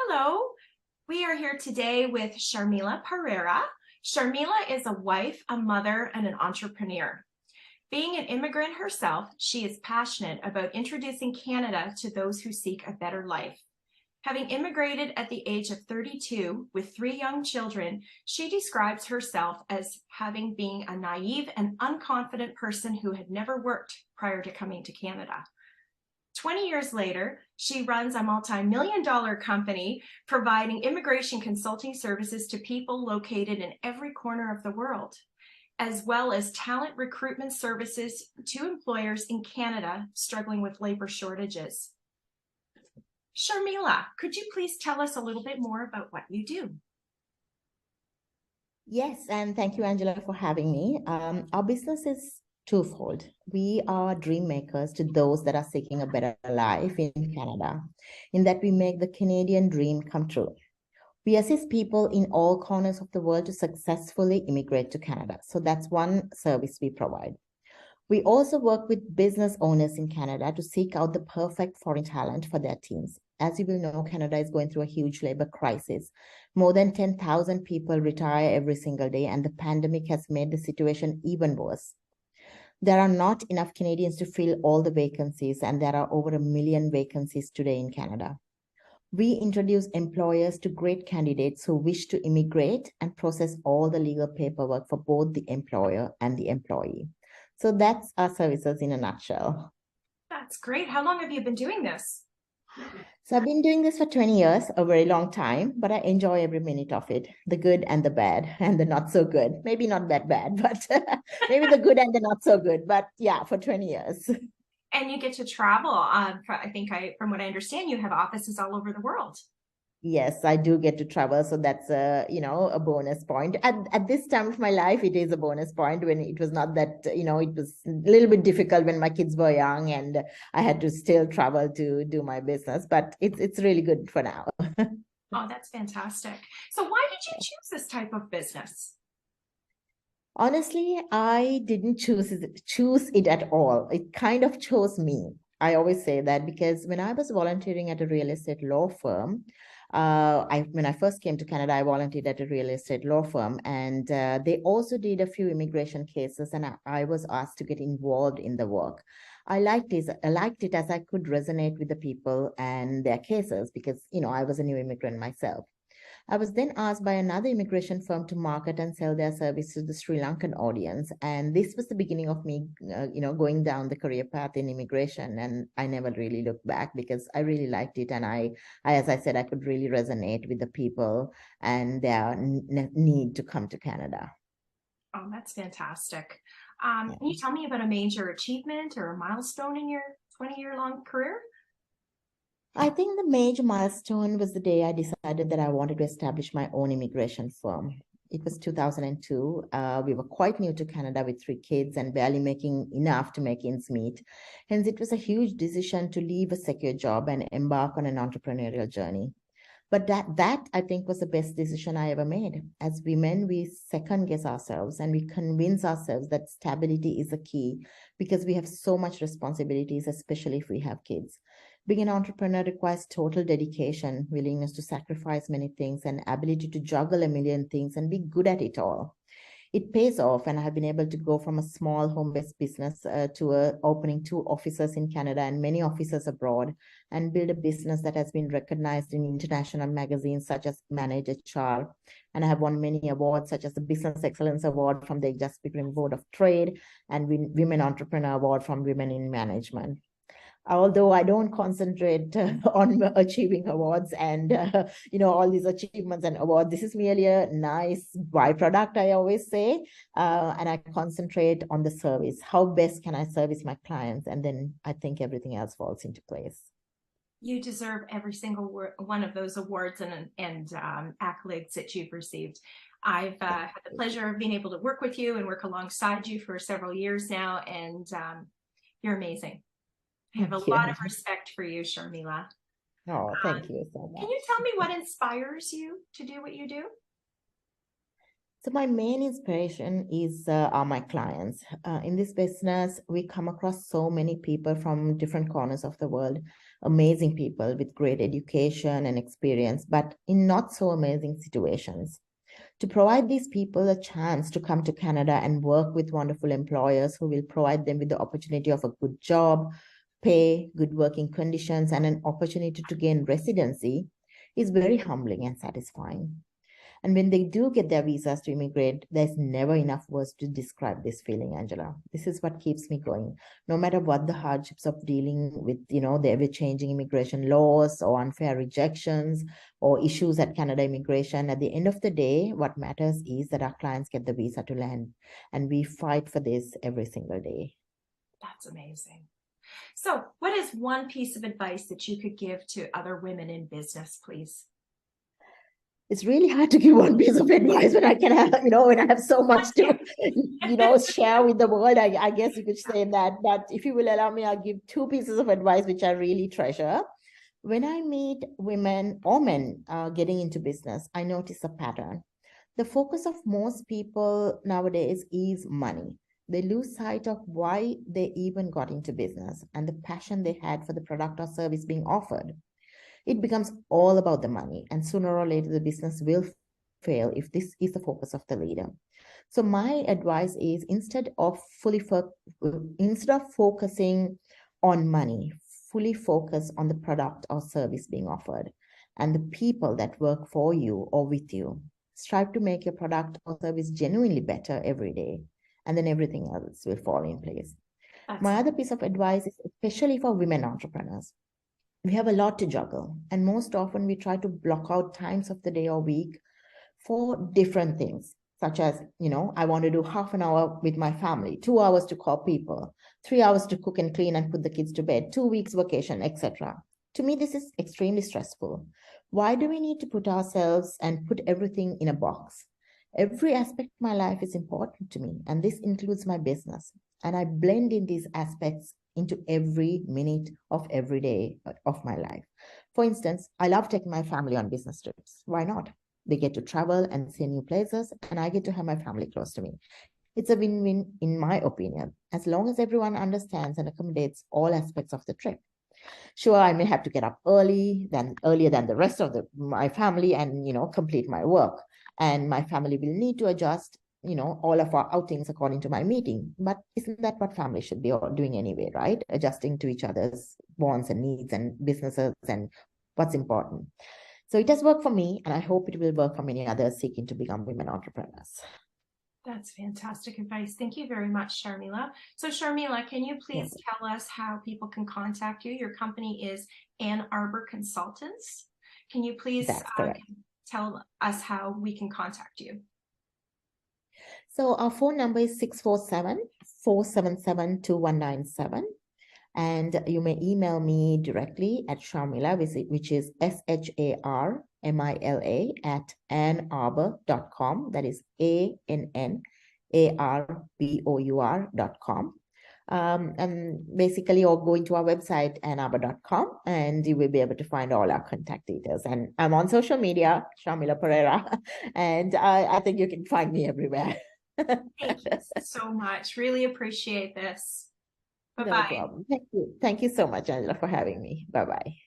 Hello, we are here today with Sharmila Perera. Sharmila is a wife, a mother, and an entrepreneur. Being an immigrant herself, she is passionate about introducing Canada to those who seek a better life. Having immigrated at the age of 32 with 3 young children, she describes herself as having been a naive and unconfident person who had never worked prior to coming to Canada. 20 years later, she runs a multi-million-dollar company providing immigration consulting services to people located in every corner of the world, as well as talent recruitment services to employers in Canada struggling with labor shortages. Sharmila, could you please tell us a little bit more about what you do? Yes, and thank you, Angela, for having me. Our business is twofold. We are dream makers to those that are seeking a better life in Canada, in that we make the Canadian dream come true. We assist people in all corners of the world to successfully immigrate to Canada. So that's one service we provide. We also work with business owners in Canada to seek out the perfect foreign talent for their teams. As you will know, Canada is going through a huge labor crisis. More than 10,000 people retire every single day, and the pandemic has made the situation even worse. There are not enough Canadians to fill all the vacancies, and there are over 1 million vacancies today in Canada. We introduce employers to great candidates who wish to immigrate and process all the legal paperwork for both the employer and the employee. So that's our services in a nutshell. That's great. How long have you been doing this? So I've been doing this for 20 years, a very long time, but I enjoy every minute of it, the good and the bad and the not so good. Maybe not that bad, but maybe the good and the not so good. But yeah, for 20 years. And you get to travel. From what I understand, you have offices all over the world. Yes, I do get to travel. So that's a bonus point. At this time of my life, it is a bonus point. When it was not that, it was a little bit difficult when my kids were young and I had to still travel to do my business, but it's really good for now. Oh, that's fantastic. So why did you choose this type of business? Honestly, I didn't choose it at all. It kind of chose me. I always say that because when I was volunteering at a real estate law firm, when I first came to Canada, I volunteered at a real estate law firm, and they also did a few immigration cases, and I was asked to get involved in the work. I liked it as I could resonate with the people and their cases because, I was a new immigrant myself. I was then asked by another immigration firm to market and sell their service to the Sri Lankan audience. And this was the beginning of me, going down the career path in immigration. And I never really looked back because I really liked it. And as I said, I could really resonate with the people and their need to come to Canada. Oh, that's fantastic. Can you tell me about a major achievement or a milestone in your 20-year-long career? I think the major milestone was the day I decided that I wanted to establish my own immigration firm. It was 2002. We were quite new to Canada with 3 kids and barely making enough to make ends meet. Hence, it was a huge decision to leave a secure job and embark on an entrepreneurial journey. But that I think was the best decision I ever made. As women, we second guess ourselves and we convince ourselves that stability is a key because we have so much responsibilities, especially if we have kids. Being an entrepreneur requires total dedication, willingness to sacrifice many things, and ability to juggle a million things and be good at it all. It pays off, and I have been able to go from a small home-based business to opening 2 offices in Canada and many offices abroad, and build a business that has been recognized in international magazines such as Manage HR. And I have won many awards such as the Business Excellence Award from the Just Becoming Board of Trade and Women Entrepreneur Award from Women in Management. Although I don't concentrate on achieving awards and, all these achievements and awards, this is merely a nice byproduct, I always say, and I concentrate on the service. How best can I service my clients? And then I think everything else falls into place. You deserve every single one of those awards and accolades that you've received. I've had the pleasure of being able to work with you and work alongside you for several years now, and you're amazing. I have a lot of respect for you, Sharmila. Oh, thank you so much. Can you tell me what inspires you to do what you do? So my main inspiration are my clients. In this business, we come across so many people from different corners of the world, amazing people with great education and experience, but in not so amazing situations. To provide these people a chance to come to Canada and work with wonderful employers who will provide them with the opportunity of a good job, pay, good working conditions, and an opportunity to gain residency is very humbling and satisfying. And when they do get their visas to immigrate, there's never enough words to describe this feeling, Angela. This is what keeps me going. No matter what the hardships of dealing with, the ever-changing immigration laws or unfair rejections or issues at Canada immigration, at the end of the day, what matters is that our clients get the visa to land. And we fight for this every single day. That's amazing. So what is one piece of advice that you could give to other women in business, please? It's really hard to give one piece of advice when I can have, when I have so much to, share with the world. I guess you could say that. But if you will allow me, I'll give two pieces of advice which I really treasure. When I meet women or men getting into business, I notice a pattern. The focus of most people nowadays is money. They lose sight of why they even got into business and the passion they had for the product or service being offered. It becomes all about the money, and sooner or later the business will fail if this is the focus of the leader. So my advice is instead of focusing on money, fully focus on the product or service being offered and the people that work for you or with you. Strive to make your product or service genuinely better every day, and then everything else will fall in place. My other piece of advice is especially for women entrepreneurs. We have a lot to juggle, and most often we try to block out times of the day or week for different things, such as, I want to do half an hour with my family, 2 hours to call people, 3 hours to cook and clean and put the kids to bed, 2 weeks vacation, etc. To me, this is extremely stressful. Why do we need to put ourselves and put everything in a box? Every aspect of my life is important to me, and this includes my business. And I blend in these aspects into every minute of every day of my life. For instance, I love taking my family on business trips. Why not? They get to travel and see new places, and I get to have my family close to me. It's a win-win, in my opinion, as long as everyone understands and accommodates all aspects of the trip. Sure, I may have to get up earlier than the rest of my family and, complete my work. And my family will need to adjust all of our outings according to my meeting. But isn't that what family should be doing anyway, right? Adjusting to each other's wants and needs and businesses and what's important. So it has worked for me, and I hope it will work for many others seeking to become women entrepreneurs. That's fantastic advice. Thank you very much, Sharmila. So Sharmila, can you please tell us how people can contact you? Your company is Arbour Consultants. Can you please tell us how we can contact you? So our phone number is 647-477-2197. And you may email me directly at Sharmila, which is SHARMILA @annarbour.com. That is ANNARBOUR.com. And basically, or go into our website, annarbour.com, and you will be able to find all our contact details. And I'm on social media, Sharmila Perera, and I think you can find me everywhere. Thank you so much. Really appreciate this. Bye-bye. No problem. Thank you. Thank you so much, Angela, for having me. Bye-bye.